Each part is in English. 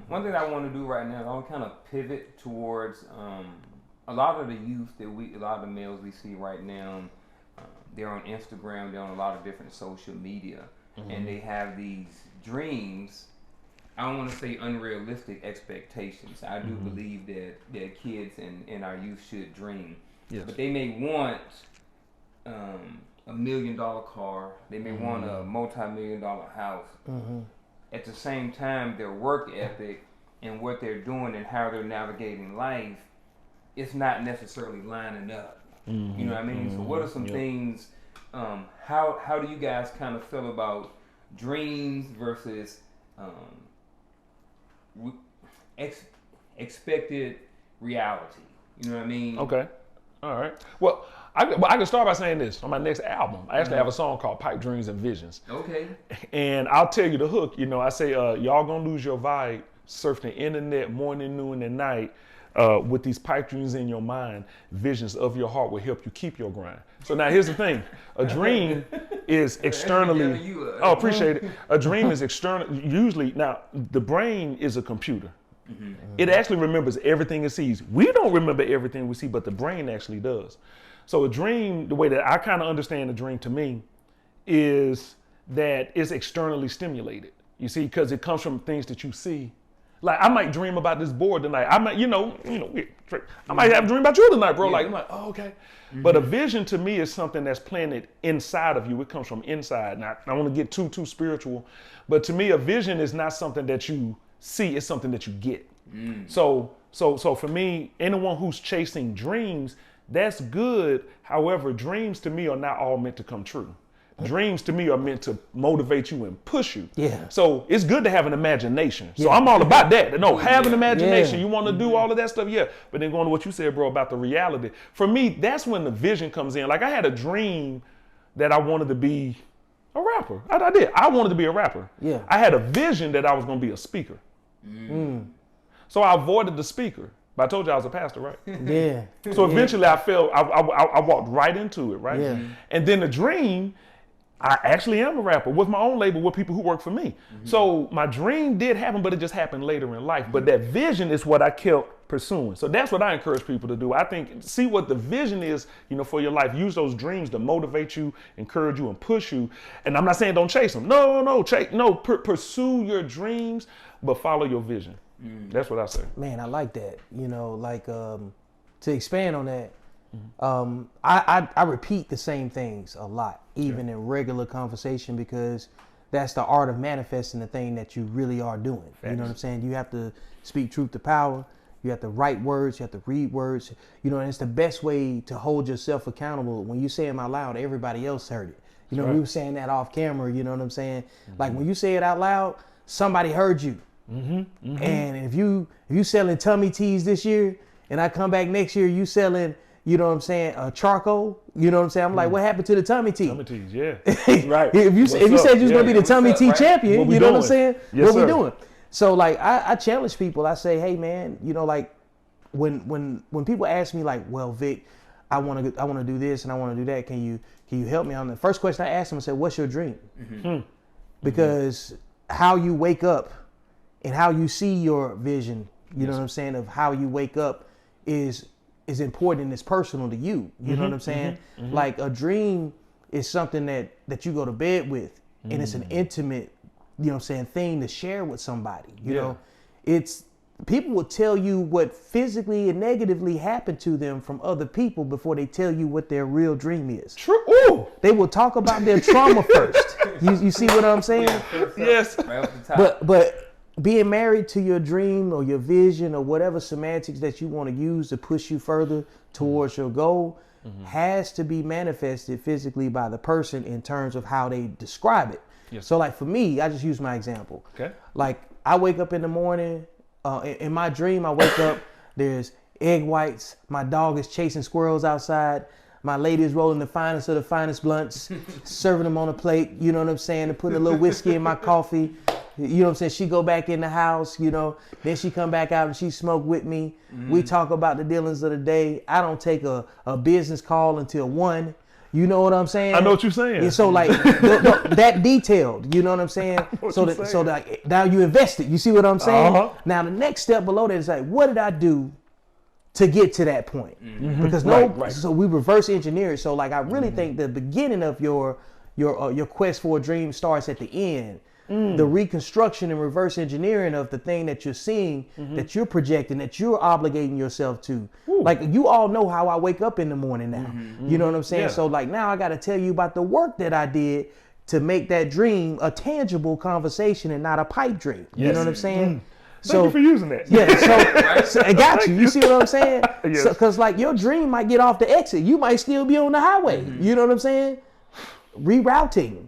One thing I want to do right now is I want to kind of pivot towards a lot of the youth a lot of the males we see right now. They're on Instagram, they're on a lot of different social media, and they have these dreams. I don't want to say unrealistic expectations. I do believe that kids and our youth should dream, but they may want $1 million car. They may want a multi-million-dollar house. At the same time, their work ethic and what they're doing and how they're navigating life, it's not necessarily lining up. You know what I mean? So what are some things, how do you guys kind of feel about dreams versus expected reality? You know what I mean? Okay. All right. Well, I can start by saying this. On my next album, I actually have a song called Pipe Dreams and Visions. Okay. And I'll tell you the hook. You know, I say, y'all gonna lose your vibe, surf the internet morning, noon, and night. With these pipe dreams in your mind, visions of your heart will help you keep your grind. So now here's the thing. A dream is externally, appreciate it. A dream is external, usually, now the brain is a computer. It actually remembers everything it sees. We don't remember everything we see, but the brain actually does. So a dream, the way that I kind of understand a dream to me is that it's externally stimulated. You see, because it comes from things that you see. Like I might dream about this board tonight. I might, I might have a dream about you tonight, bro. Like I'm like, oh, okay. But a vision to me is something that's planted inside of you. It comes from inside. Now I don't want to get too spiritual, but to me, a vision is not something that you see. It's something that you get. So for me, anyone who's chasing dreams, that's good. However, dreams to me are not all meant to come true. Dreams to me are meant to motivate you and push you. Yeah. So it's good to have an imagination. So I'm all about that. No, have an imagination. You want to do all of that stuff, yeah. But then going to what you said, bro, about the reality. For me, that's when the vision comes in. Like I had a dream that I wanted to be a rapper. I did. I wanted to be a rapper. Yeah. I had a vision that I was going to be a speaker. So I avoided the speaker. But I told you I was a pastor, right? Yeah. So eventually I walked right into it, right? Yeah. And then the dream, I actually am a rapper with my own label with people who work for me. So my dream did happen, but it just happened later in life. But that vision is what I kept pursuing. So that's what I encourage people to do. I think, see what the vision is, for your life. Use those dreams to motivate you, encourage you, and push you. And I'm not saying don't chase them. Pursue your dreams, but follow your vision. That's what I say. Man, I like that. To expand on that, I repeat the same things a lot, even in regular conversation, because that's the art of manifesting the thing that you really are doing. Thanks. You know what I'm saying? You have to speak truth to power. You have to write words. You have to read words. And it's the best way to hold yourself accountable. When you say them out loud, everybody else heard it. We were saying that off camera. You know what I'm saying? Like when you say it out loud, somebody heard you. And if you selling tummy teas this year, and I come back next year, you selling, charcoal, I'm like, what happened to the tummy tea? Tummy teas, yeah. Right. If you said you was gonna be the tummy tea champion, you know what I'm saying? Yes, what we doing? So like I challenge people. I say, hey man, like when people ask me like, well, Vic, I want to do this and I want to do that. Can you help me on the first question I asked them? I said, what's your dream? Because how you wake up and how you see your vision, you know what I'm saying, of how you wake up is important and it's personal to you. You know what I'm saying? Like a dream is something that you go to bed with, and it's an intimate, thing to share with somebody. You know, it's people will tell you what physically and negatively happened to them from other people before they tell you what their real dream is. True. Ooh. They will talk about their trauma first. You see what I'm saying? Yes. Right off the top. But being married to your dream or your vision or whatever semantics that you want to use to push you further towards your goal has to be manifested physically by the person in terms of how they describe it. Yes. So like for me, I just use my example. Okay. Like I wake up in the morning, in my dream, I wake up, there's egg whites, my dog is chasing squirrels outside, my lady is rolling the finest of the finest blunts, serving them on a plate, you know what I'm saying, and putting a little whiskey in my coffee. You know what I'm saying? She go back in the house, then she come back out and she smoke with me. We talk about the dealings of the day. I don't take a business call until 1. You know what I'm saying? I know what you're saying. And so like that detailed, you know what I'm saying? So like now you invested. You see what I'm saying? Uh-huh. Now the next step below that is like, what did I do to get to that point? Because so we reverse engineer it. So like I really think the beginning of your quest for a dream starts at the end. The reconstruction and reverse engineering of the thing that you're seeing, that you're projecting, that you're obligating yourself to. Like you all know how I wake up in the morning now. You know what I'm saying? Yeah. So like now I got to tell you about the work that I did to make that dream a tangible conversation and not a pipe dream. You know what I'm saying? Thank you for using that. Yeah, so I got you. You see what I'm saying? Yes. Because like your dream might get off the exit. You might still be on the highway. You know what I'm saying? Rerouting.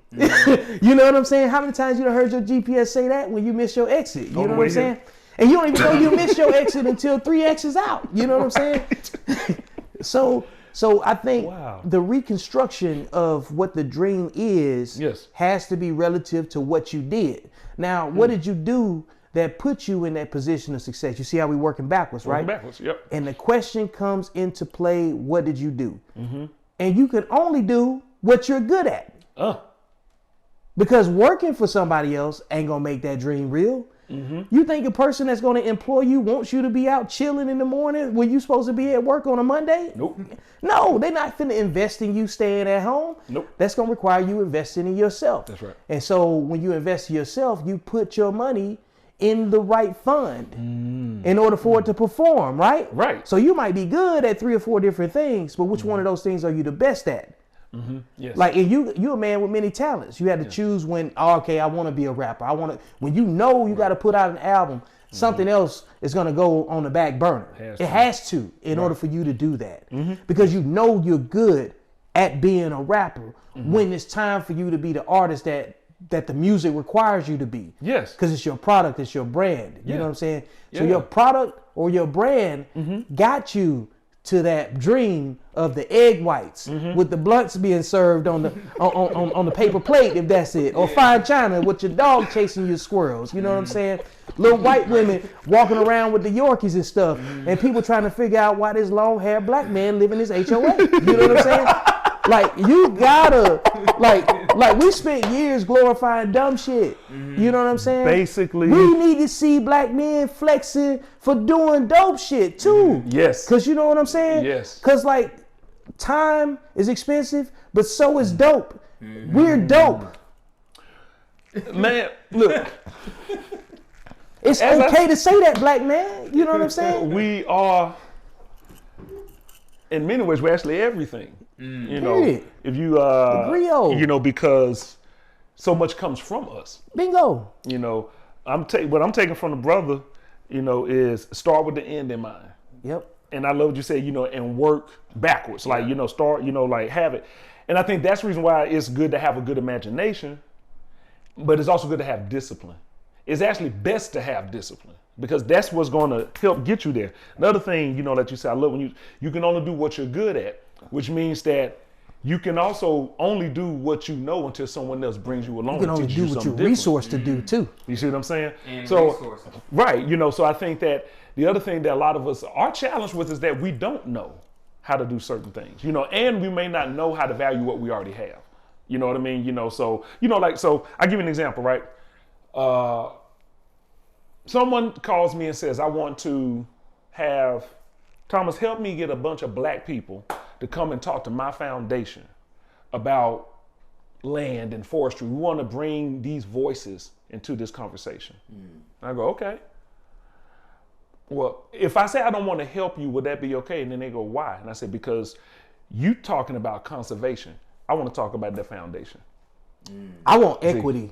You know what I'm saying? How many times you done heard your GPS say that when you miss your exit? You know what I'm saying? And you don't even know you missed your exit until 3 exits out. You know what I'm saying? So I think the reconstruction of what the dream is has to be relative to what you did. Now, what did you do that put you in that position of success? You see how we working backwards, right? Backwards, yep. And the question comes into play, what did you do? And you can only do what you're good at. Because working for somebody else ain't gonna make that dream real. You think a person that's gonna employ you wants you to be out chilling in the morning when you supposed to be at work on a Monday? Nope. No, they're not finna invest in you staying at home. Nope. That's gonna require you investing in yourself. That's right. And so when you invest in yourself, you put your money in the right fund in order for it to perform, right? Right. So you might be good at 3 or 4 different things, but which one of those things are you the best at? Yes. Like, and you're a man with many talents. You had to choose when, okay, I want to be a rapper. When you know you got to put out an album, something else is going to go on the back burner. It has to in order for you to do that. Because you know you're good at being a rapper when it's time for you to be the artist that the music requires you to be. Yes. Because it's your product, it's your brand. You know what I'm saying? So your product or your brand got you to that dream of the egg whites with the blunts being served on the on the paper plate, if that's it, or fine china with your dog chasing your squirrels. You know what I'm saying? Little white women walking around with the Yorkies and stuff, and people trying to figure out why this long haired black man living his HOA. You know what I'm saying? Like you gotta like we spent years glorifying dumb shit. You know what I'm saying? Basically, we need to see black men flexing for doing dope shit too. Yes. Cause you know what I'm saying? Yes. Cause like time is expensive, but so is dope. We're dope. Man, look. It's okay to say that, black man. You know what I'm saying? We are, in many ways, we're actually everything. You know, if you you know, because so much comes from us. Bingo. You know, what I'm taking from the brother, you know, is start with the end in mind. Yep. And I love what you said, you know, and work backwards. Like, you know, start, you know, like have it. And I think that's the reason why it's good to have a good imagination, but it's also good to have discipline. It's actually best to have discipline because that's what's going to help get you there. Another thing, you know, that you said, I love when you can only do what you're good at, which means that you can also only do what you know until someone else brings you along. You can only do what you're resourced to do too. You see what I'm saying? And so, resources. right, you know, so I think that the other thing that a lot of us are challenged with is that we don't know how to do certain things, you know, and we may not know how to value what we already have. You know what I mean? You know, so, you know, like, so I give you an example, right? Someone calls me and says, I want to have Thomas help me get a bunch of black people to come and talk to my foundation about land and forestry. We want to bring these voices into this conversation. I go, okay. Well, if I say I don't want to help you, would that be okay? And then they go, why? And I said, because you talking about conservation. I want to talk about the foundation. I want equity.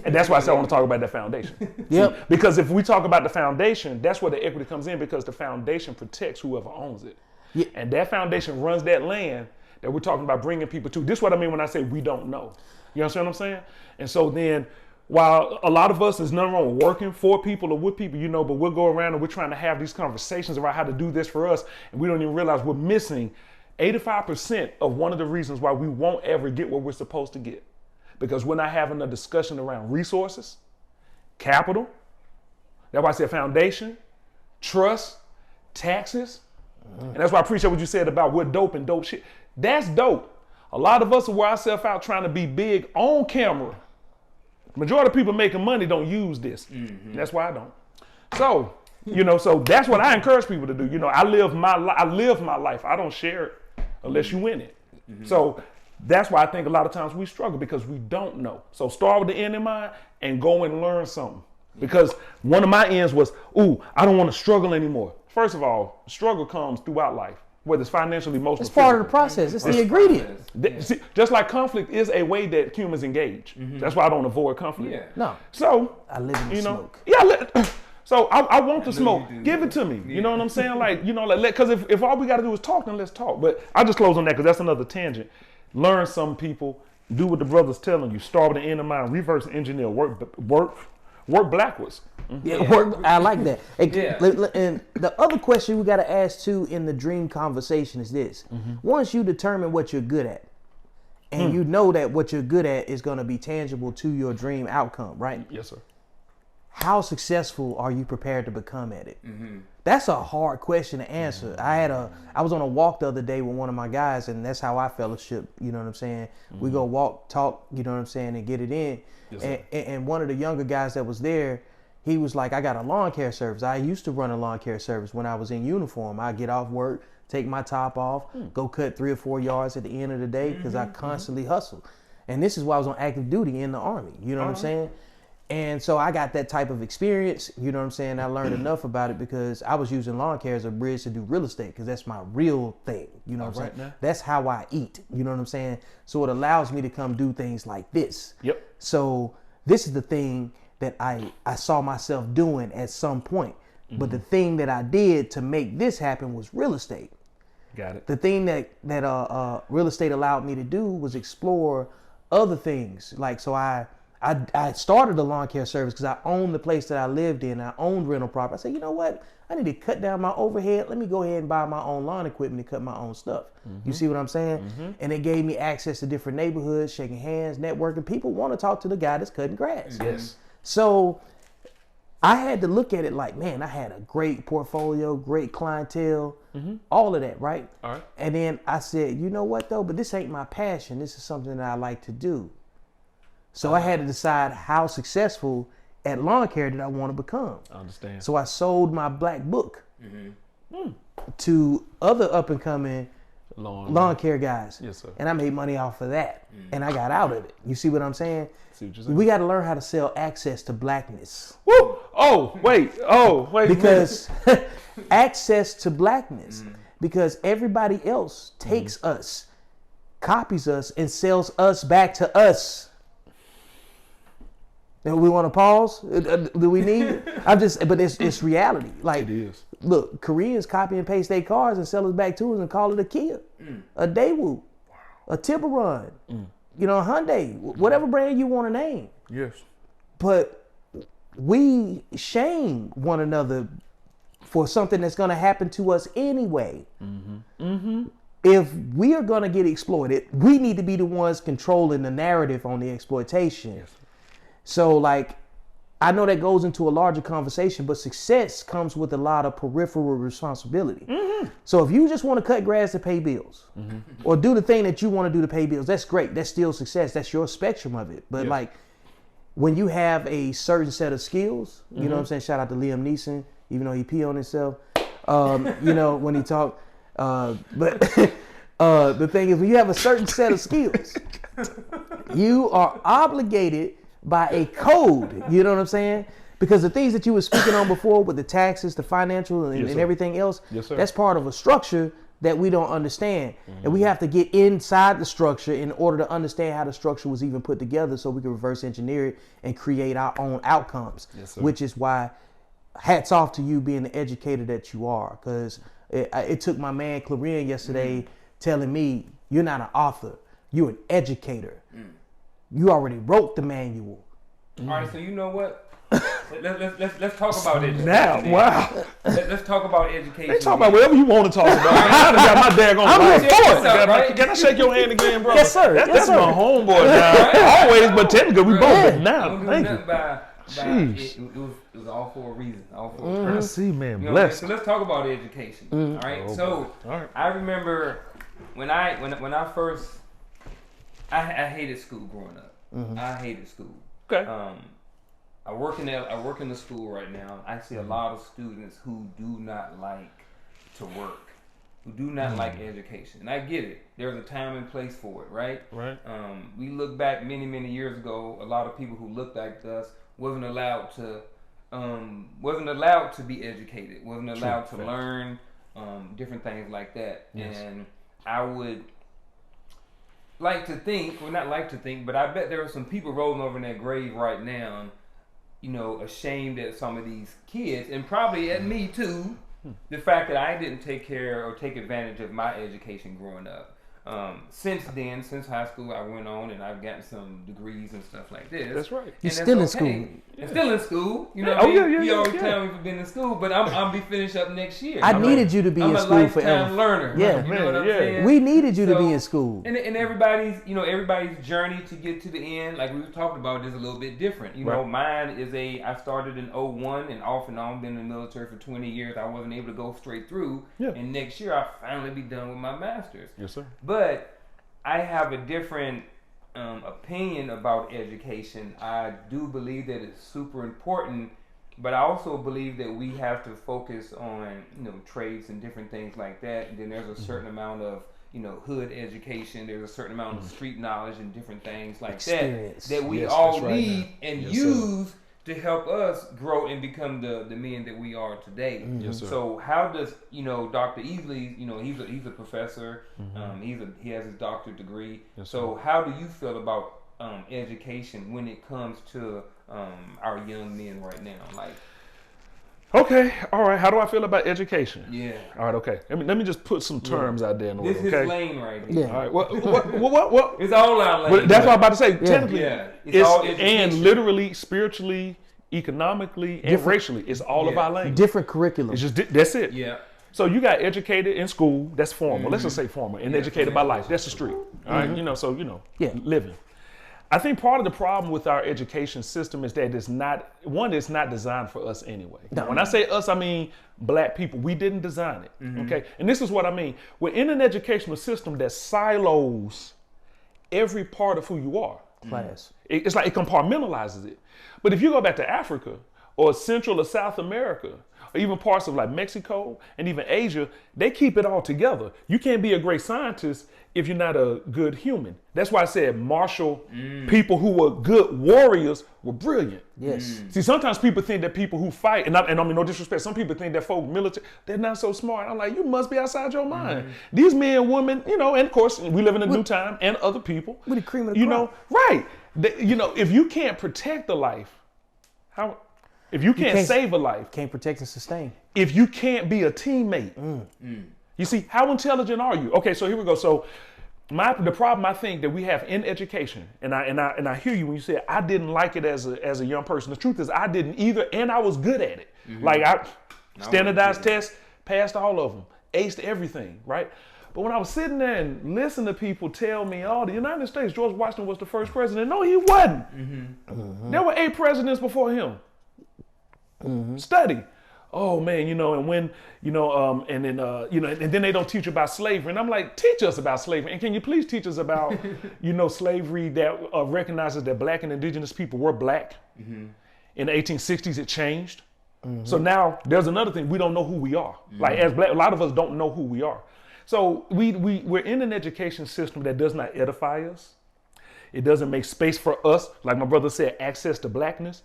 And that's why I said I want to talk about that foundation. Yep. See, because if we talk about the foundation, that's where the equity comes in because the foundation protects whoever owns it. Yeah. And that foundation runs that land that we're talking about bringing people to. This is what I mean when I say we don't know. You understand what I'm saying? And so then, while a lot of us, there's nothing wrong with working for people or with people, you know, but we'll go around and we're trying to have these conversations about how to do this for us, and we don't even realize we're missing 85% of one of the reasons why we won't ever get what we're supposed to get. Because we're not having a discussion around resources, capital, that's why I said foundation, trust, taxes. And that's why I appreciate what you said about we're dope and dope shit. That's dope. A lot of us wear ourselves out trying to be big on camera. Majority of people making money don't use this. That's why I don't. So, so that's what I encourage people to do. I live my life. I don't share it unless you win it. So that's why I think a lot of times we struggle because we don't know. So start with the end in mind and go and learn something. Because one of my ends was, I don't want to struggle anymore. First of all, struggle comes throughout life, whether it's financially, emotionally. It's part of the process. It's the ingredient. See, just like conflict is a way that humans engage. That's why I don't avoid conflict. Yeah. No. So I live in the smoke. Yeah. So I want the smoke. Give it to me. You know what I'm saying? Because if all we got to do is talk, then let's talk. But I just close on that because that's another tangent. Learn some people. Do what the brother's telling you. Start with the end in mind. Reverse engineer. Work backwards. Yeah, work. I like that. And the other question we got to ask too in the dream conversation is this: once you determine what you're good at, and you know that what you're good at is going to be tangible to your dream outcome, right? Yes, sir. How successful are you prepared to become at it? That's a hard question to answer. I was on a walk the other day with one of my guys, and that's how I fellowship. You know what I'm saying? We go walk, talk. You know what I'm saying, and get it in. Yes, and one of the younger guys that was there, he was like, I got a lawn care service. I used to run a lawn care service when I was in uniform. I get off work, take my top off, go cut 3 or 4 yards at the end of the day because I constantly hustle. And this is why I was on active duty in the Army. You know what I'm saying? And so I got that type of experience. You know what I'm saying? I learned enough about it because I was using lawn care as a bridge to do real estate because that's my real thing. You know what I'm saying? Now. That's how I eat. You know what I'm saying? So it allows me to come do things like this. Yep. So this is the thing that I saw myself doing at some point. But the thing that I did to make this happen was real estate. Got it. The thing that real estate allowed me to do was explore other things. Like, so I started a lawn care service because I owned the place that I lived in. I owned rental property. I said, you know what? I need to cut down my overhead. Let me go ahead and buy my own lawn equipment and cut my own stuff. You see what I'm saying? And it gave me access to different neighborhoods, shaking hands, networking. People want to talk to the guy that's cutting grass. Yes. So I had to look at it like, man, I had a great portfolio, great clientele, all of that, right? All right. And then I said, you know what though? But this ain't my passion. This is something that I like to do. So I had to decide how successful at lawn care did I want to become. I understand. So I sold my black book to other up and coming lawn care guys. Yes, sir. And I made money off of that. And I got out of it. You see what I'm saying? See what you're saying? We got to learn how to sell access to blackness. Woo! Oh, wait. Because access to blackness. Because everybody else takes us, copies us, and sells us back to us. Do we want to pause? Do we need it? But it's reality. Like, it is. Look, Koreans copy and paste their cars and sell us back to us and call it a Kia, a Daewoo, a Tiburon, a Hyundai, whatever brand you want to name. Yes. But we shame one another for something that's going to happen to us anyway. If we are going to get exploited, we need to be the ones controlling the narrative on the exploitation. Yes. So, like, I know that goes into a larger conversation, but success comes with a lot of peripheral responsibility. So if you just want to cut grass to pay bills or do the thing that you want to do to pay bills, that's great. That's still success. That's your spectrum of it. But like, when you have a certain set of skills, you know what I'm saying? Shout out to Liam Neeson, even though he pee on himself, when he talked. But the thing is, when you have a certain set of skills, you are obligated by a code, you know what I'm saying? Because the things that you were speaking on before with the taxes, the financial and everything else, that's part of a structure that we don't understand. And we have to get inside the structure in order to understand how the structure was even put together so we can reverse engineer it and create our own outcomes, which is why hats off to you being the educator that you are. Because it took my man Clarion yesterday telling me, you're not an author, you're an educator. You already wrote the manual. All right, so you know what? Let's talk about it now. Wow. Let's talk about education. They talk about whatever you want to talk about. I done got my dad on right? Can I shake your hand again, brother? Yes, sir. That's my homeboy now. Always, but technically we both. But now, thank you. Jeez. It was all for a reason. All for a purpose. I see, man. You know, Blessed. so let's talk about education. All right. I remember when I first I hated school growing up. I hated school. Okay. I work in the school right now. I see a lot of students who do not like to work, who do not like education, and I get it. There's a time and place for it, right? Right. We look back many years ago. A lot of people who looked like us wasn't allowed to be educated, wasn't allowed to learn different things like that. Yes. And I would like to think, well, not like to think, but I bet there are some people rolling over in their grave right now, you know, ashamed at some of these kids, and probably at me too, the fact that I didn't take care or take advantage of my education growing up. Since high school, I went on and I've gotten some degrees and stuff like this. That's right. You're still in school. I'm still in school. You know what I mean? You always tell me for being in school, but I'm be finished up next year. I needed you to be in school forever. I'm a lifetime learner. Yeah. You know what I'm saying? We needed you to be in school. And everybody's journey to get to the end, like we were talking about, is a little bit different. You know, mine is I started in 2001 and off and on, been in the military for 20 years. I wasn't able to go straight through. Yeah. And next year I'll finally be done with my master's. Yes, sir. But I have a different opinion about education. I do believe that it's super important, but I also believe that we have to focus on, you know, trades and different things like that. And then there's a certain amount of, you know, hood education. There's a certain amount of street knowledge and different things like that we all need and use to help us grow and become the men that we are today. Yes, sir. So how does, you know, Dr. Easley, you know, he's a professor. He has his doctorate degree. Yes, so how do you feel about education when it comes to our young men right now? Like, okay, all right. How do I feel about education? Yeah. All right, okay. Let me just put some terms out there in the This world, is okay? his lane right here. Yeah. All right. What? It's all our lane. Well, that's what I'm about to say. Technically, it's all education. and literally, spiritually, economically, and racially, it's all of our lane. Different curriculum. It's just that's it. Yeah. So you got educated in school, that's formal. Let's just say formal, and educated by life, that's the street. All right, you know, so living. I think part of the problem with our education system is that it's not designed for us anyway. No. When I say us, I mean black people. We didn't design it. Okay, and this is what I mean. We're in an educational system that silos every part of who you are. Class. It's like it compartmentalizes it. But if you go back to Africa or Central or South America, or even parts of like Mexico and even Asia, they keep it all together. You can't be a great scientist if you're not a good human. That's why I said martial people who were good warriors were brilliant. Yes. See, sometimes people think that people who fight, and I mean no disrespect, some people think that folk military, they're not so smart. I'm like, you must be outside your mind. These men and women, you know, and of course, we live in a new time, and other people. With the cream of the you crop. know, right. You know, if you can't protect the life, how? If you can't save a life, can't protect and sustain. If you can't be a teammate, you see, how intelligent are you? Okay, so here we go. So the problem I think that we have in education, and I hear you when you say I didn't like it as a young person. The truth is I didn't either, and I was good at it. Like I standardized tests, passed all of them, aced everything, right? But when I was sitting there and listening to people tell me, oh, the United States, George Washington was the first president. No, he wasn't. There were 8 presidents before him. Study. Oh man, you know, and when, you know, and then, you know, and then they don't teach about slavery. And I'm like, teach us about slavery. And can you please teach us about, you know, slavery that recognizes that black and indigenous people were black. In the 1860s, it changed. So now there's another thing. We don't know who we are. Like as black, a lot of us don't know who we are. So we're in an education system that does not edify us. It doesn't make space for us. Like my brother said, access to blackness.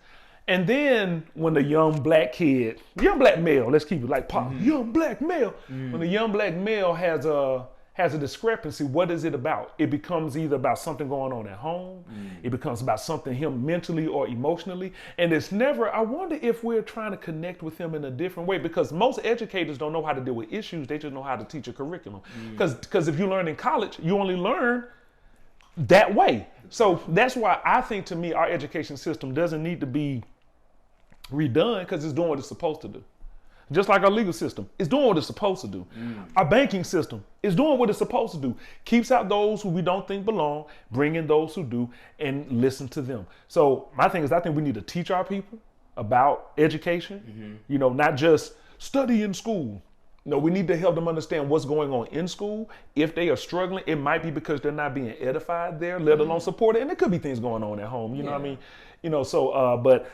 And then when the young black kid, young black male, let's keep it like pop, young black male, when the young black male has a discrepancy, what is it about? It becomes either about something going on at home, it becomes about something him mentally or emotionally, and it's never, I wonder if we're trying to connect with him in a different way, because most educators don't know how to deal with issues, they just know how to teach a curriculum. Because if you learn in college, you only learn that way. So that's why I think, to me, our education system doesn't need to be redone, because it's doing what it's supposed to do. Just like our legal system, it's doing what it's supposed to do. Our banking system is doing what it's supposed to do. Keeps out those who we don't think belong, bring in those who do, and listen to them. So my thing is, I think we need to teach our people about education. You know, not just study in school. No, we need to help them understand what's going on in school. If they are struggling, it might be because they're not being edified there, let alone supported. And there could be things going on at home. You know what I mean? But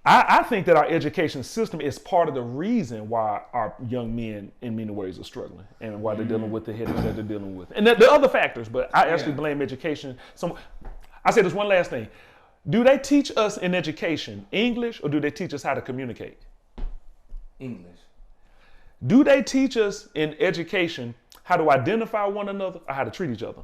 I think that our education system is part of the reason why our young men in many ways are struggling and why they're dealing with the headaches that they're dealing with. And there are other factors, but I actually blame education. I say this one last thing. Do they teach us in education English, or do they teach us how to communicate? English. Do they teach us in education how to identify one another or how to treat each other?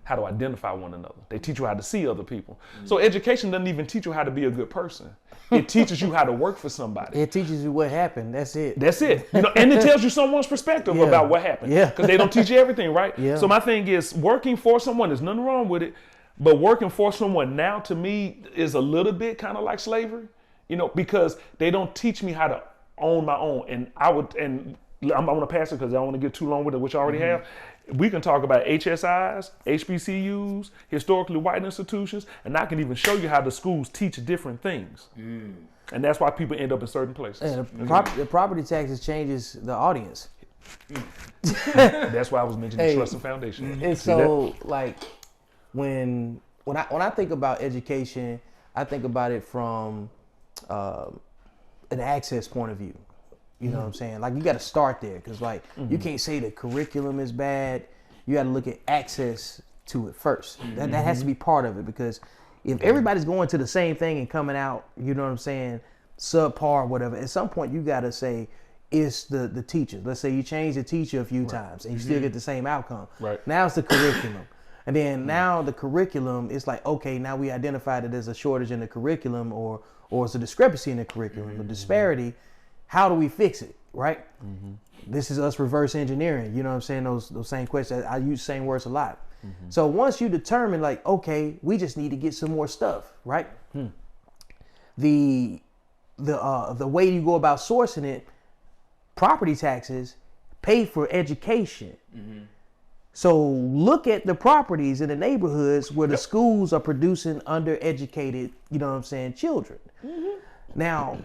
How to identify one another. They teach you how to see other people. So education doesn't even teach you how to be a good person. It teaches you how to work for somebody. It teaches you what happened. That's it. That's it. And it tells you someone's perspective about what happened. Yeah. Because they don't teach you everything, right? Yeah. So my thing is, working for someone, there's nothing wrong with it, but working for someone now to me is a little bit kind of like slavery, because they don't teach me how to own my own. And I'm going to pass it because I don't want to get too long with it, which I already have. We can talk about HSIs, HBCUs, historically white institutions, and I can even show you how the schools teach different things. And that's why people end up in certain places. And the property taxes changes the audience. That's why I was mentioning trust and foundation. And so, like, when I think about education, I think about it from an access point of view. You know what I'm saying? Like, you got to start there, because like you can't say the curriculum is bad. You got to look at access to it first. That has to be part of it, because if everybody's going to the same thing and coming out, you know what I'm saying, subpar, whatever, at some point you got to say, it's the teacher. Let's say you change the teacher a few times and you still get the same outcome. Right. Now it's the curriculum. And then now the curriculum is like, okay, now we identified that there's a shortage in the curriculum, or it's a discrepancy in the curriculum, a disparity. How do we fix it, right? This is us reverse engineering. You know what I'm saying? Those same questions. I use the same words a lot. So once you determine, like, okay, we just need to get some more stuff, right? The way you go about sourcing it, property taxes pay for education. So look at the properties in the neighborhoods where the schools are producing undereducated, you know what I'm saying, children. Now,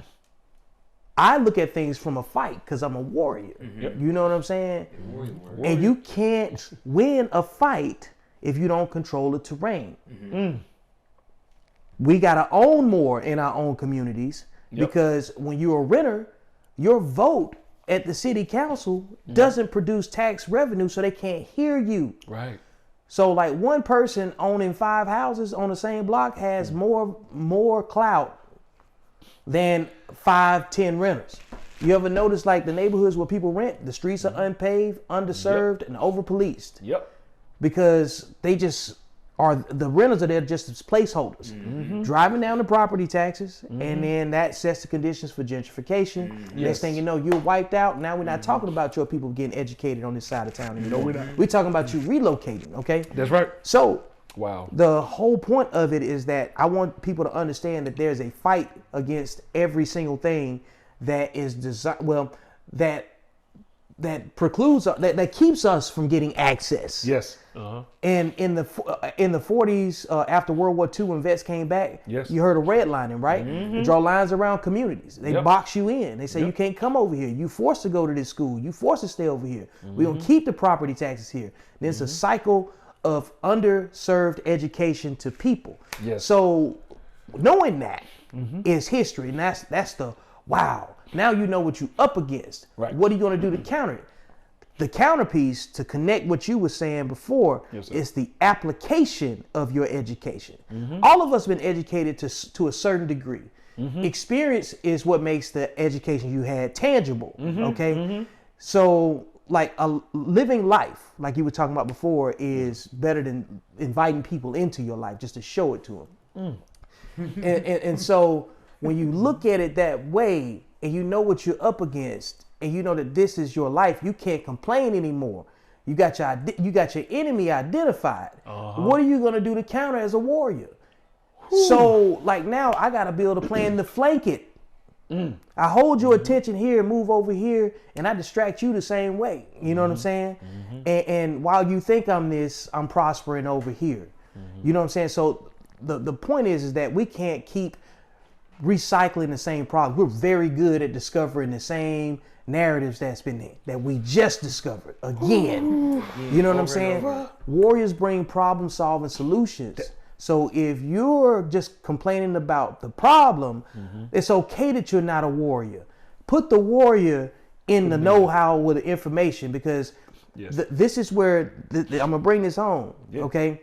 I look at things from a fight because I'm a warrior. You know what I'm saying? Warrior. And you can't win a fight if you don't control the terrain. We got to own more in our own communities, because when you're a renter, your vote at the city council doesn't produce tax revenue, so they can't hear you. Right. So like one person owning 5 houses on the same block has more clout than 5-10 renters. You ever notice, like, the neighborhoods where people rent, the streets are unpaved, underserved, and over-policed? Because they just are, the renters are there just as placeholders. Driving down the property taxes, and then that sets the conditions for gentrification. Next thing you know, you're wiped out. Now we're not talking about your people getting educated on this side of town anymore. We're talking about you relocating, okay? That's right. So, wow. The whole point of it is that I want people to understand that there's a fight against every single thing that is that precludes, that keeps us from getting access. Yes. And in the 40s, after World War II, when vets came back, you heard of redlining, right? They draw lines around communities. They box you in. They say you can't come over here. You forced to go to this school. You forced to stay over here. We're gonna keep the property taxes here. And it's a cycle of underserved education to people. So knowing that is history, and that's the wow. Now you know what you up against. Right. What are you going to do to counter it? The counterpiece, to connect what you were saying before, is the application of your education. All of us been educated to a certain degree. Experience is what makes the education you had tangible. Okay, so like a living life, like you were talking about before, is better than inviting people into your life just to show it to them. And so when you look at it that way, and you know what you're up against, and you know that this is your life, you can't complain anymore. You got your enemy identified. What are you going to do to counter as a warrior? So like now I got to build a plan to flank it. I hold your attention here and move over here, and I distract you the same way. You know what I'm saying? And while you think I'm this, I'm prospering over here. You know what I'm saying? So the point is that we can't keep recycling the same problem. We're very good at discovering the same narratives that we just discovered again. You know what I'm saying? Warriors bring problem solving solutions. So if you're just complaining about the problem, it's okay that you're not a warrior. Put the warrior in the know-how with the information, because this is where I'm gonna bring this home. Okay,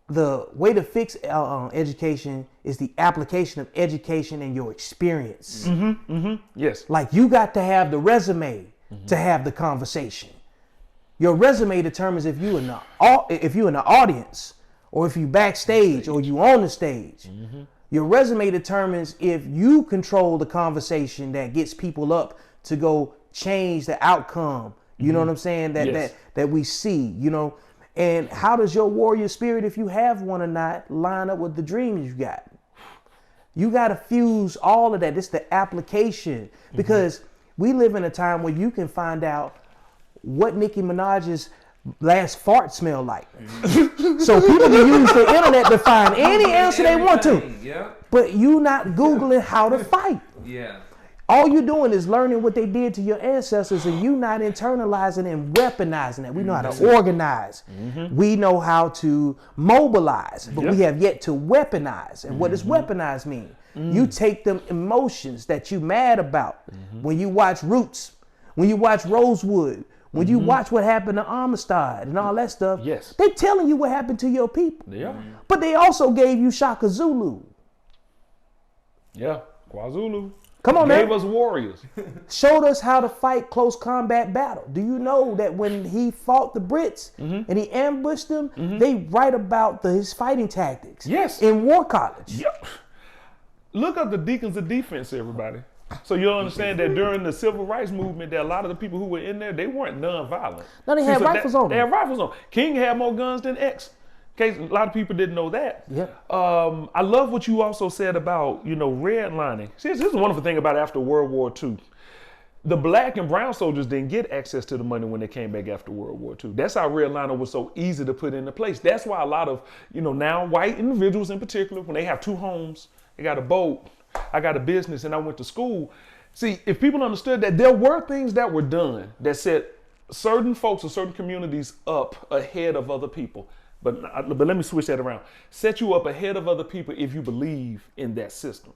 the way to fix education is the application of education and your experience. Yes. Like, you got to have the resume to have the conversation. Your resume determines if you in the audience, or if you backstage, or you on the stage. Your resume determines if you control the conversation that gets people up to go change the outcome. You know what I'm saying? That we see, you know. And how does your warrior spirit, if you have one or not, line up with the dreams you got? You got to fuse all of that. It's the application, because we live in a time where you can find out what Nicki Minaj's last fart smell like. So people can use the internet to find any answer they want to. But you not Googling how to fight. All you're doing is learning what they did to your ancestors, and you not internalizing and weaponizing it. We know how to organize. We know how to mobilize, but we have yet to weaponize. And what does weaponize mean? You take them emotions that you mad about. When you watch Roots, when you watch Rosewood, when you watch what happened to Amistad and all that stuff, they telling you what happened to your people. But they also gave you Shaka Zulu. KwaZulu. Come on, Gave man. us warriors. Showed us how to fight close combat battle. Do you know that when he fought the Brits and he ambushed them, they write about his fighting tactics in War College? Look up the Deacons of Defense, everybody. So you'll understand that during the Civil Rights Movement, that a lot of the people who were in there, they weren't non-violent. No, they had rifles on them. They had rifles on. King had more guns than X. A lot of people didn't know that. I love what you also said about, redlining. See, this is a wonderful thing about after World War II. The black and brown soldiers didn't get access to the money when they came back after World War II. That's how redlining was so easy to put into place. That's why a lot of, now white individuals in particular, when they have two homes, they got a boat, I got a business, and I went to school. See, if people understood that there were things that were done that set certain folks or certain communities up ahead of other people. But let me switch that around. Set you up ahead of other people if you believe in that system.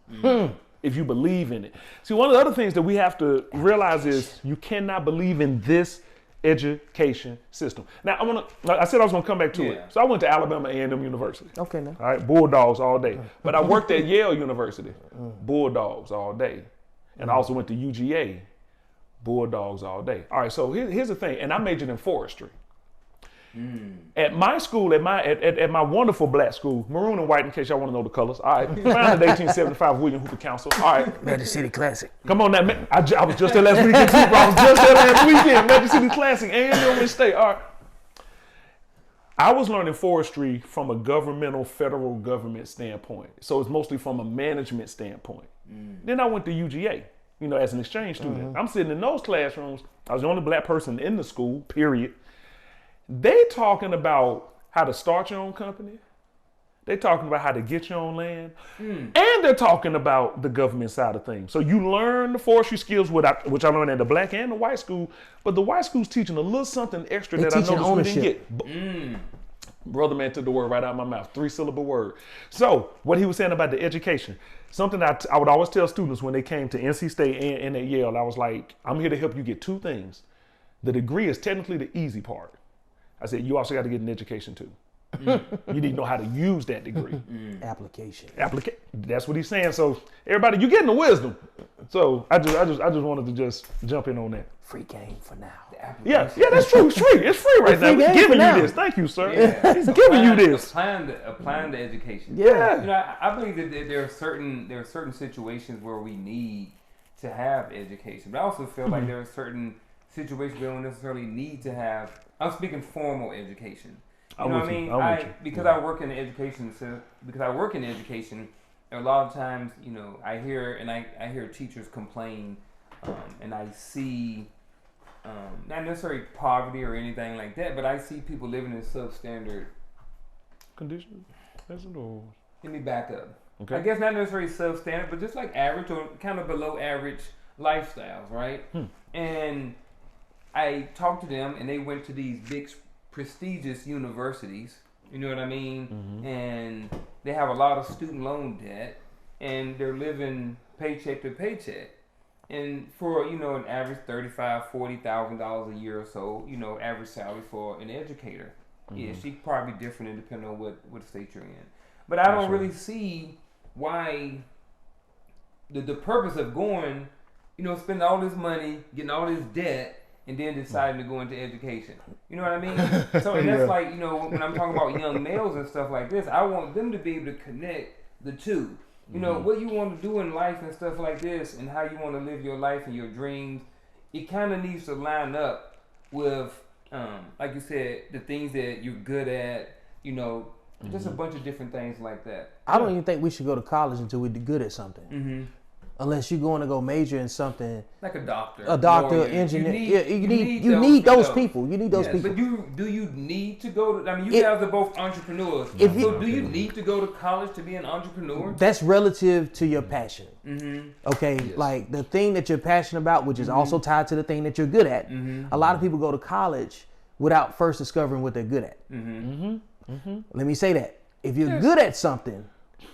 If you believe in it. See, one of the other things that we have to realize is you cannot believe in this education system. Now, I said I was going to come back to it. So I went to Alabama A&M University. Okay, now. All right, Bulldogs all day. But I worked at Yale University. Bulldogs all day. And I also went to UGA. Bulldogs all day. All right, so here's the thing. And I majored in forestry. At my school, at my wonderful black school, maroon and white, in case y'all want to know the colors. All right, founded in 1875, William Hoover Council. All right, Magic City Classic. Come on now, man. I was just there last weekend too, bro. I was just there last weekend. Magic City Classic, A&M State. All right. I was learning forestry from a federal government standpoint. So it's mostly from a management standpoint. Then I went to UGA, as an exchange student. I'm sitting in those classrooms. I was the only black person in the school, period. They talking about how to start your own company. They talking about how to get your own land. And they're talking about the government side of things. So you learn the forestry skills, which I learned at the black and the white school. But the white school's teaching a little something extra that I noticed we didn't get. Brother man took the word right out of my mouth. 3-syllable word. So what he was saying about the education, something that I would always tell students when they came to NC State and at Yale, I was like, I'm here to help you get two things. The degree is technically the easy part. I said, you also got to get an education too. You need to know how to use that degree. Application. That's what he's saying. So everybody, you're getting the wisdom. So I just wanted to just jump in on that. Free game for now. Yeah, that's true. It's free. It's free right now. We're giving you this. Thank you, sir. He's giving you this. Applying the education. Yeah. I believe that there are certain situations where we need to have education, but I also feel like there are certain situations we don't necessarily need to have. I'm speaking formal education. You know what I mean? Because I work in the education, a lot of times, I hear teachers complain, and I see not necessarily poverty or anything like that, but I see people living in substandard conditions. Let me back up. Okay. I guess not necessarily substandard, but just like average or kind of below average lifestyles, right? And I talked to them, and they went to these big, prestigious universities. You know what I mean? Mm-hmm. And they have a lot of student loan debt, and they're living paycheck to paycheck. And for, you know, an average $35,000-$40,000 a year or so, you know, average salary for an educator. Mm-hmm. Yeah, she probably different depending on what state you're in. But I don't really see why the purpose of going, you know, spending all this money, getting all this debt, and then deciding to go into education. You know what I mean? So and that's like, you know, when I'm talking about young males and stuff like this, I want them to be able to connect the two. You know, what you want to do in life and stuff like this, and how you want to live your life and your dreams, it kind of needs to line up with, like you said, the things that you're good at, you know, just a bunch of different things like that. I don't even think we should go to college until we're good at something. Mm-hmm. Unless you're going to go major in something, like a doctor, lawyer, engineer. You need those people. You need those people. But do you need to go to? I mean, you guys are both entrepreneurs. So do you need to go to college to be an entrepreneur? That's relative to your passion. Mm-hmm. Okay, like the thing that you're passionate about, which is also tied to the thing that you're good at. A lot of people go to college without first discovering what they're good at. Let me say that. If you're good at something,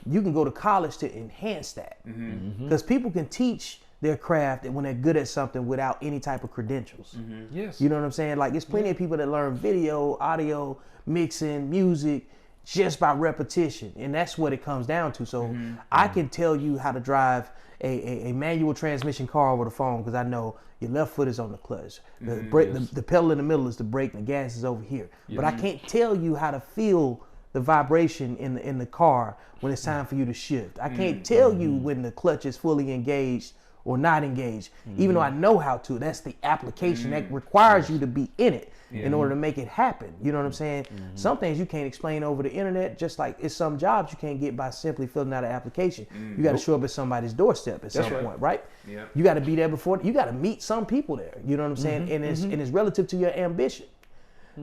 you can go to college to enhance that. Because people can teach their craft when they're good at something without any type of credentials. Yes. You know what I'm saying? Like, there's plenty of people that learn video, audio, mixing, music just by repetition. And that's what it comes down to. So I can tell you how to drive a manual transmission car over the phone because I know your left foot is on the clutch. The brake, the pedal in the middle is the brake, and the gas is over here. But I can't tell you how to feel the vibration in the car when it's time for you to shift. I can't tell you when the clutch is fully engaged or not engaged, even though I know how to. That's the application that requires you to be in it in order to make it happen. You know what I'm saying? Some things you can't explain over the internet, just like it's some jobs you can't get by simply filling out an application. You got to show up at somebody's doorstep at some point, right? You got to be there before. You got to meet some people there. You know what I'm saying? And it's relative to your ambition.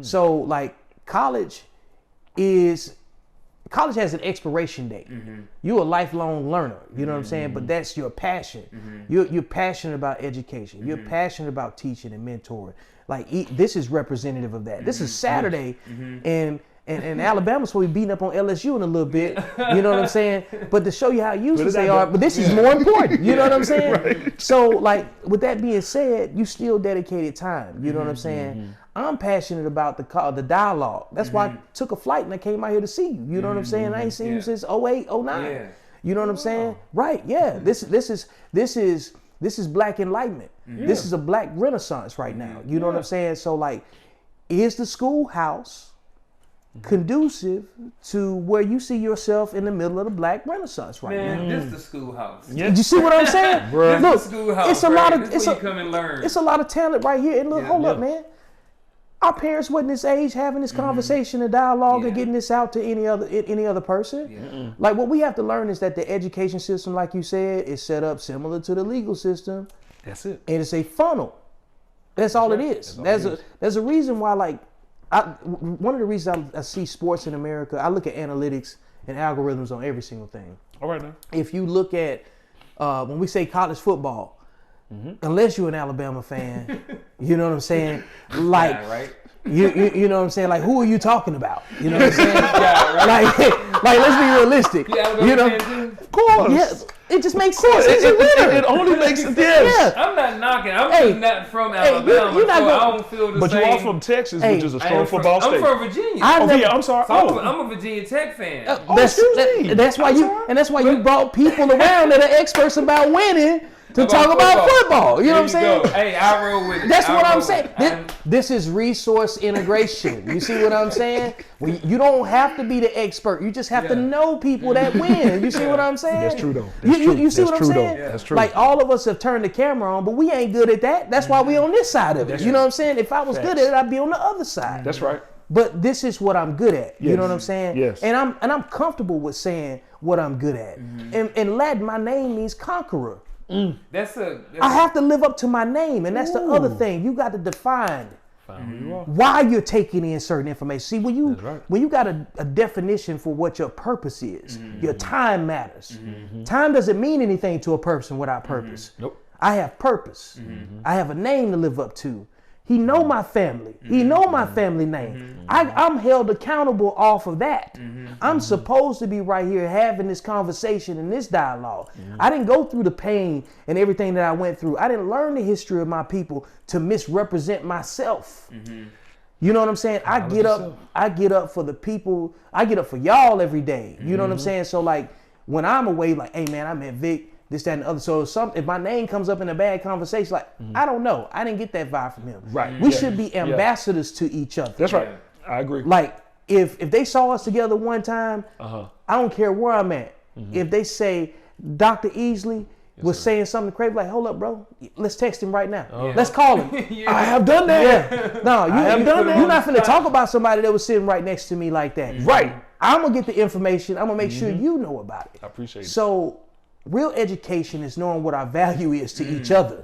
So like college has an expiration date. You're a lifelong learner, you know what I'm saying? But that's your passion. You're passionate about education. You're passionate about teaching and mentoring. Like this is representative of that. This is Saturday, and Alabama's supposed to be beating up on LSU in a little bit. You know what I'm saying? But to show you how useless they are, but this is more important. You know what I'm saying? Right. So like with that being said, you still dedicated time. You know what I'm saying? I'm passionate about the dialogue. That's why I took a flight and I came out here to see you. You know what I'm saying? I ain't seen you since 08, 09. You know what I'm saying? Right, yeah. This is black enlightenment. This is a black renaissance right now. You know what I'm saying? So like, is the schoolhouse conducive to where you see yourself in the middle of the black renaissance right now? This is the schoolhouse. You see what I'm saying? Look, the schoolhouse, it's a lot of this where you come and learn. It's a lot of talent right here. And look, hold up, man. Our parents wasn't this age having this conversation and dialogue and getting this out to any other person. Like what we have to learn is that the education system, like you said, is set up similar to the legal system. That's it. And it's a funnel. That's all it is. There's a reason why, like, one of the reasons I see sports in America, I look at analytics and algorithms on every single thing. All right, man. If you look at when we say college football, unless you're an Alabama fan, you know what I'm saying? Like, you know what I'm saying? Like, who are you talking about? You know what I'm saying? Like, let's be realistic. You know, of course. Yes. It just makes sense. It only makes sense. Yes. I'm not knocking. I'm just not from Alabama, you're not so I don't feel the but same. But you are from Texas, which is a strong football state. I'm from Virginia. I'm sorry. So I'm a Virginia Tech fan. That's why you brought people around that are experts about winning to talk about football. You know what I'm saying? Hey, I roll with it. That's what I'm saying. This is resource integration. You see what I'm saying? You don't have to be the expert. You just have to know people that win. You see what I'm saying? That's true, though. You see what I'm saying? That's true. Like, all of us have turned the camera on, but we ain't good at that. That's why we on this side of it. You know what I'm saying? If I was good at it, I'd be on the other side. That's right. But this is what I'm good at. You know what I'm saying? Yes. And I'm comfortable with saying what I'm good at. And Latin, my name means conqueror. I have to live up to my name, and that's the other thing. You got to define why you're taking in certain information. See, when you got a definition for what your purpose is, your time matters. Time doesn't mean anything to a person without purpose. Nope. I have purpose. I have a name to live up to. He know my family. He know my family name. I'm held accountable off of that. I'm supposed to be right here having this conversation and this dialogue. I didn't go through the pain and everything that I went through. I didn't learn the history of my people to misrepresent myself. You know what I'm saying? I get up for the people. I get up for y'all every day. You know what I'm saying? So like when I'm away, like, hey man, I met Vic, this, that, and the other. So if my name comes up in a bad conversation, like, I don't know. I didn't get that vibe from him. Right. We should be ambassadors to each other. That's right. I agree. Like, if they saw us together one time, I don't care where I'm at. If they say Dr. Easley was saying something crazy, like, hold up, bro, let's text him right now. Let's call him. I have done that. Yeah. No, you have done that. You're not finna talk about somebody that was sitting right next to me like that. Right. I'm gonna get the information. I'm gonna make sure you know about it. I appreciate it. So real education is knowing what our value is to each other.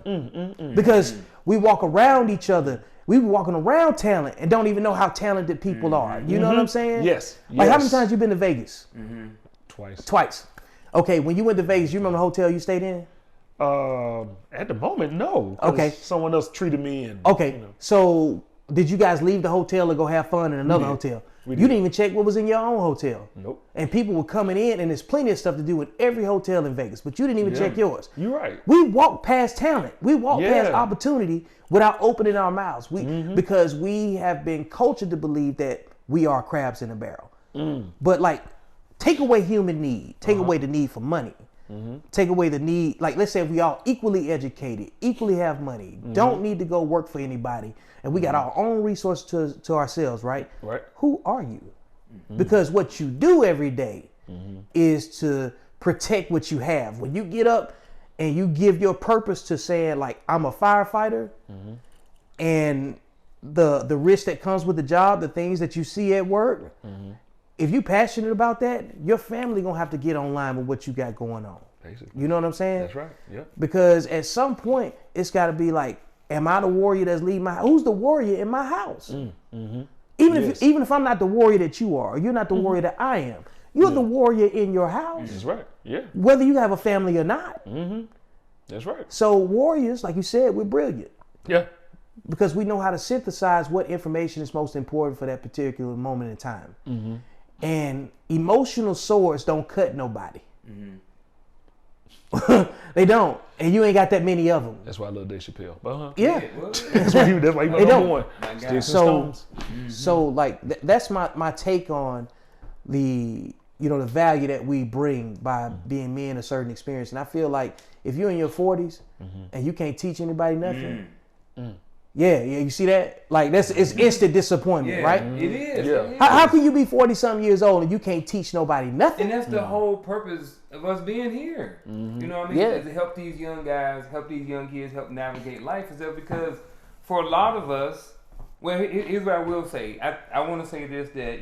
Because we walk around each other. We be walking around talent and don't even know how talented people are. You know what I'm saying? Yes. Like how many times you been to Vegas? Twice. Okay, when you went to Vegas, you remember the hotel you stayed in? At the moment, no. 'Cause Okay. someone else treated me and Okay, you know. so did you guys leave the hotel and go have fun in another hotel? We You did. didn't even check what was in your own hotel. Nope. And people were coming in, and there's plenty of stuff to do in every hotel in Vegas, but you didn't even check yours. You're right. We walk past talent. We walk past Yeah. opportunity without opening our mouths. Because we have been cultured to believe that we are crabs in a barrel. But like, take away human need. Take away the need for money. Take away the need. Like, let's say if we all equally educated, equally have money, don't need to go work for anybody, and we got our own resources to ourselves, right? Right. Who are you? Because what you do every day is to protect what you have. When you get up and you give your purpose to saying, like, I'm a firefighter, and the risk that comes with the job, the things that you see at work, if you're passionate about that, your family gonna have to get online with what you got going on. Basically. You know what I'm saying? That's right. Yeah. Because at some point, it's got to be like, am I the warrior that's leading my house? Who's the warrior in my house? Even if I'm not the warrior that you are, or you're not the warrior that I am, you're the warrior in your house. That's right. Yeah. Whether you have a family or not. That's right. So warriors, like you said, we're brilliant. Yeah. Because we know how to synthesize what information is most important for that particular moment in time. And emotional swords don't cut nobody. They don't. And you ain't got that many of them. That's why I love Dave Chappelle. But Yeah. that's why he my They number don't. one. Sticks and So, stones. so like that's my take on the the value that we bring by being men a certain experience. And I feel like if you're in your 40s and you can't teach anybody nothing, yeah, you see that? Like it's instant disappointment, right? It is. Yeah. It is. How can you be 40-something years old and you can't teach nobody nothing? And that's the whole purpose of us being here. You know what I mean? Yeah. Is to help these young guys, help these young kids, help navigate life. Is that because for a lot of us, well, here's what I will say. I want to say this, that,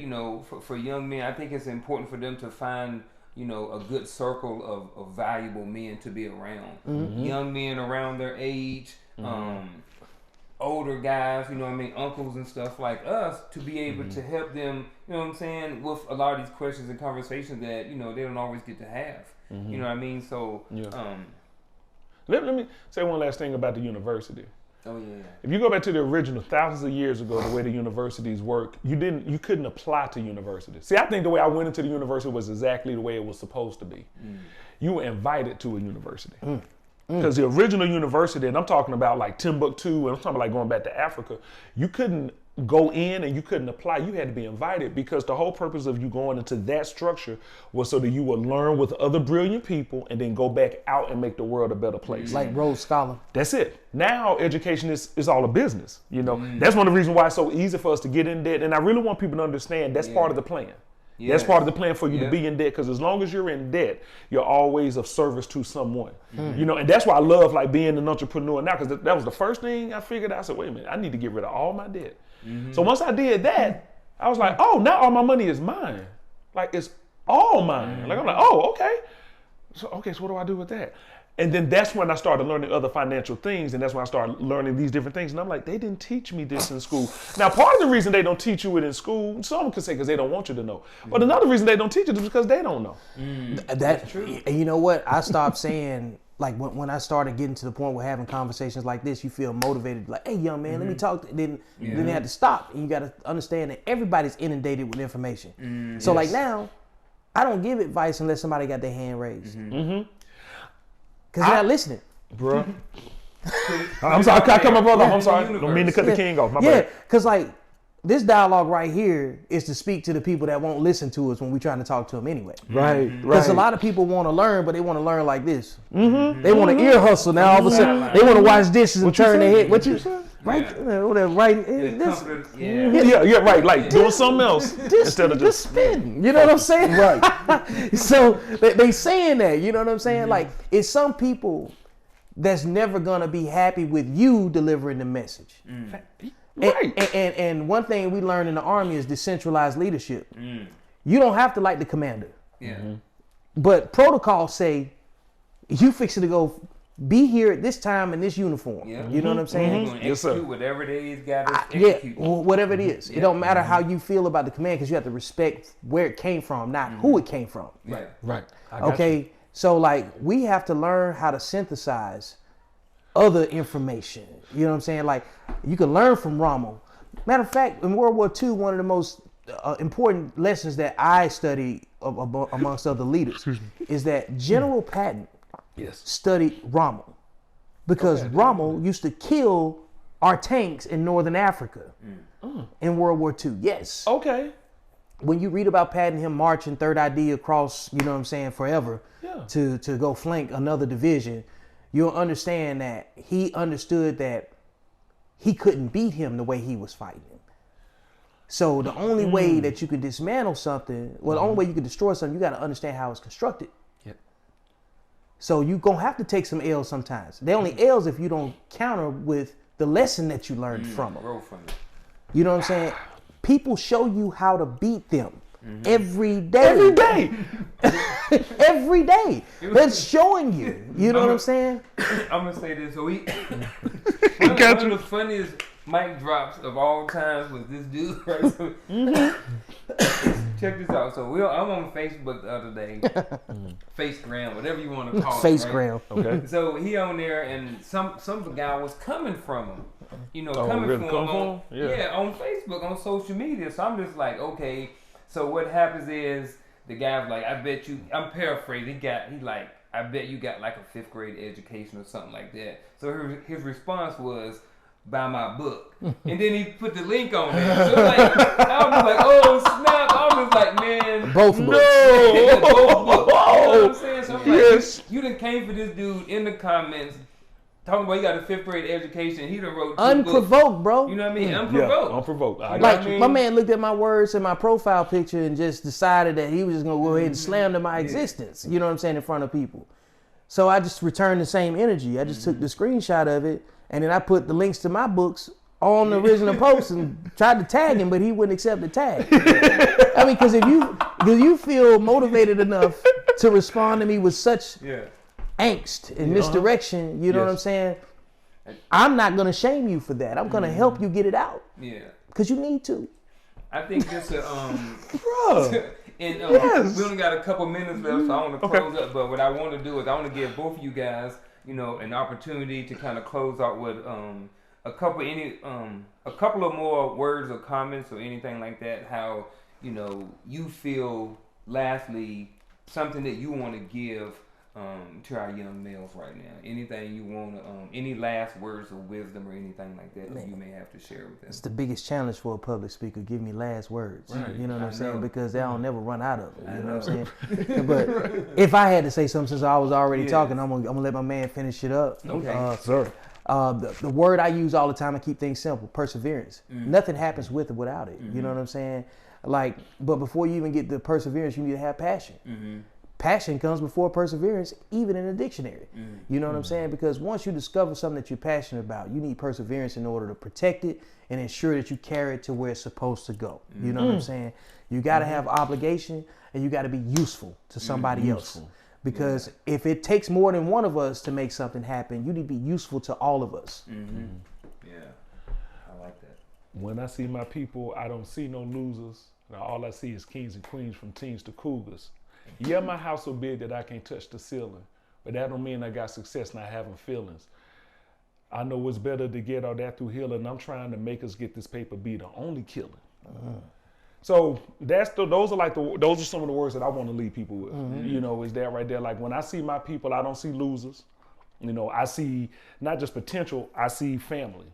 for young men, I think it's important for them to find, a good circle of valuable men to be around. Young men around their age, older guys, uncles and stuff like us, to be able to help them, with a lot of these questions and conversations that, they don't always get to have. You know what I mean? So, Let me say one last thing about the university. Oh yeah. If you go back to the original thousands of years ago, the way the universities work, you couldn't apply to universities. See, I think the way I went into the university was exactly the way it was supposed to be. You were invited to a university. Because the original university, and I'm talking about like Timbuktu, and I'm talking about like going back to Africa, you couldn't go in and you couldn't apply. You had to be invited, because the whole purpose of you going into that structure was so that you would learn with other brilliant people and then go back out and make the world a better place. Like Rhodes Scholar. That's it. Now education is all a business. That's one of the reasons why it's so easy for us to get in debt. And I really want people to understand that's part of the plan. That's part of the plan for you to be in debt, because as long as you're in debt, you're always of service to someone. And that's why I love like being an entrepreneur now, because that was the first thing I figured out. I said, wait a minute, I need to get rid of all my debt. So once I did that, I was like, oh, now all my money is mine. Like, it's all mine. Like, I'm like, oh, okay. So what do I do with that? And then that's when I started learning other financial things, and that's when I started learning these different things. And I'm like, they didn't teach me this in school. Now, part of the reason they don't teach you it in school, some could say because they don't want you to know. But another reason they don't teach it is because they don't know. That's true. And you know what? I stopped saying like when I started getting to the point where having conversations like this, you feel motivated, like, hey, young man, let me talk. Then you have to stop, and you got to understand that everybody's inundated with information. So like now, I don't give advice unless somebody got their hand raised, because they're not listening, bro. I'm sorry, I cut my brother off. I'm sorry, don't mean to cut the king off. My bad. Because like this dialogue right here is to speak to the people that won't listen to us when we're trying to talk to them anyway. Right. Because a lot of people want to learn, but they want to learn like this. They want to ear hustle now. All of a sudden, they want to wash dishes and turn their head. What you said? Right, whatever. Right. Yeah. Right. Like doing something else instead of just spitting. You know what I'm saying? Right. So they saying that. You know what I'm saying? Like it's some people that's never gonna be happy with you delivering the message. Right. And one thing we learned in the Army is decentralized leadership. You don't have to like the commander. But protocols say you fixing to go be here at this time in this uniform. You know what I'm saying? You're going to execute whatever it is got to execute. Whatever it is. It don't matter how you feel about the command, because you have to respect where it came from, not who it came from. Right. Okay. So like we have to learn how to synthesize other information. You know what I'm saying? Like you can learn from Rommel. Matter of fact, in World War II, one of the most important lessons that I studied amongst other leaders is that General Patton studied Rommel, because Rommel used to kill our tanks in Northern Africa in World War II. Yes. Okay. When you read about Patton, him marching Third ID across, you know what I'm saying, forever to go flank another division, you'll understand that he understood that he couldn't beat him the way he was fighting him. So the only way that you can dismantle something, the only way you can destroy something, you got to understand how it's constructed. So you're going to have to take some L's sometimes. They only L's if you don't counter with the lesson that you learned from them. You know what I'm saying? People show you how to beat them every day. Every day. Every day. That's showing you. You know what I'm saying? I'm going to say this. So one of the funniest mic drops of all times was this dude right. So, check this out. So I'm on Facebook the other day. Facegram, whatever you want to call it. Facegram. Right? Okay. So he on there, and some guy was coming from him. You know, coming from him on Facebook, on social media. So I'm just like, okay. So what happens is the guy's like, I bet you, I'm paraphrasing, I bet you got like a 5th grade education or something like that. So his response was, buy my book. And then he put the link on there. So like, I was like, oh snap. I was like, man. Both books. Both books. You know what I'm saying? So I'm like, you done came for this dude in the comments talking about he got a 5th grade education. He done wrote 2 unprovoked, books. Bro. You know what I mean? Unprovoked. Yeah, unprovoked. My man looked at my words and my profile picture and just decided that he was just going to go ahead and slam to my existence. You know what I'm saying? In front of people. So I just returned the same energy. I just took the screenshot of it, and then I put the links to my books on the original post and tried to tag him, but he wouldn't accept the tag. I mean, because if you feel motivated enough to respond to me with such angst and misdirection, you know what I'm saying? I'm not going to shame you for that. I'm going to help you get it out. Yeah. Because you need to. I think this Bro. And we only got a couple minutes left, so I want to close up. But what I want to do is I want to give both of you guys, you know, an opportunity to kind of close out with a couple of more words or comments or anything like that. How, you know, you feel. Lastly, something that you want to give to our young males right now. Anything you want to, any last words of wisdom or anything like that that you may have to share with them. It's the biggest challenge for a public speaker. Give me last words. Right. You know what I'm saying? Because they'll never run out of it. You know what I'm saying? But if I had to say something, since I was already talking, I'm gonna let my man finish it up. Okay, sir. The word I use all the time, I keep things simple: perseverance. Nothing happens with or without it. You know what I'm saying? Like, but before you even get the perseverance, you need to have passion. Passion comes before perseverance, even in a dictionary. You know what I'm saying? Because once you discover something that you're passionate about, you need perseverance in order to protect it and ensure that you carry it to where it's supposed to go. You know what I'm saying? You got to have obligation, and you got to be useful to somebody else. Because if it takes more than one of us to make something happen, you need to be useful to all of us. Yeah, I like that. When I see my people, I don't see no losers. Now all I see is kings and queens, from teens to cougars. Yeah, my house so big that I can't touch the ceiling, but that don't mean I got success not having feelings. I know it's better to get all that through healing. I'm trying to make us get this paper be the only killing. So those are some of the words that I want to leave people with. You know, is that right there? Like when I see my people, I don't see losers. You know, I see not just potential, I see family.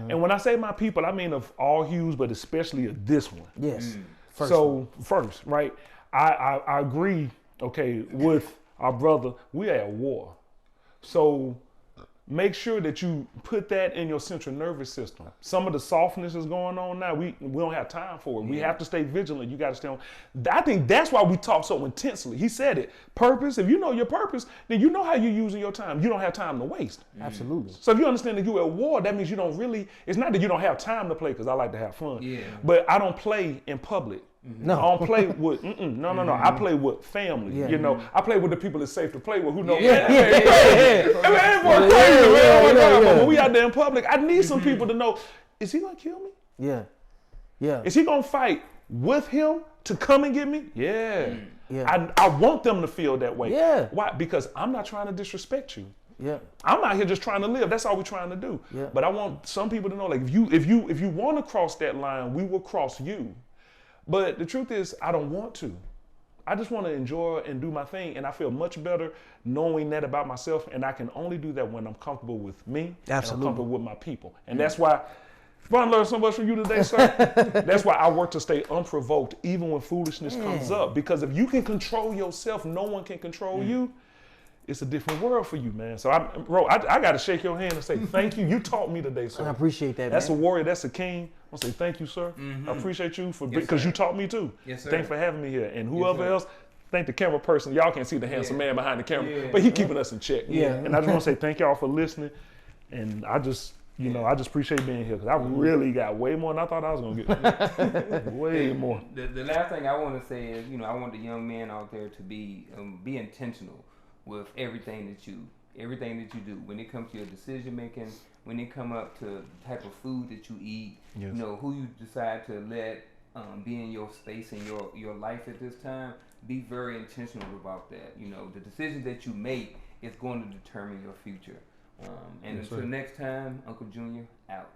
And when I say my people, I mean of all hues, but especially of this one. Yes. First, right? I agree, okay, with our brother, we are at war. So make sure that you put that in your central nervous system. Some of the softness is going on now. We don't have time for it. We have to stay vigilant. You got to stay on. I think that's why we talk so intensely. He said it. Purpose. If you know your purpose, then you know how you're using your time. You don't have time to waste. Absolutely. So if you understand that you're at war, that means you don't really, it's not that you don't have time to play, because I like to have fun. Yeah. But I don't play in public. No. I don't play with, no. I play with family. Yeah. You know, I play with the people that's safe to play with, who know. But when we out there in public, I need some people to know, is he gonna kill me? Yeah. Yeah. Is he gonna fight with him to come and get me? Yeah. Yeah. I want them to feel that way. Yeah. Why? Because I'm not trying to disrespect you. Yeah. I'm out here just trying to live. That's all we're trying to do. Yeah. But I want some people to know, like, if you want to cross that line, we will cross you. But the truth is, I don't want to. I just want to enjoy and do my thing, and I feel much better knowing that about myself, and I can only do that when I'm comfortable with me. Absolutely. And I'm comfortable with my people. And that's why, Ron, learned so much from you today, sir. That's why I work to stay unprovoked, even when foolishness comes up. Because if you can control yourself, no one can control you. It's a different world for you, man. So, I got to shake your hand and say thank you. You taught me today, sir. I appreciate that, That's man. a warrior. That's a king. I want to say thank you, sir. I appreciate you because you taught me too. Yes, sir. Thanks for having me here. And whoever else, thank the camera person. Y'all can't see the handsome man behind the camera, but he keeping us in check. Yeah. And I just want to say thank y'all for listening. And I just, I just appreciate being here, because I really got way more than I thought I was going to get. Way more. The last thing I want to say is, I want the young man out there to be intentional with everything that you do. When it comes to your decision making, when it come up to the type of food that you eat, who you decide to let be in your space and your life at this time, be very intentional about that. The decisions that you make is going to determine your future. And until next time, Uncle Junior out.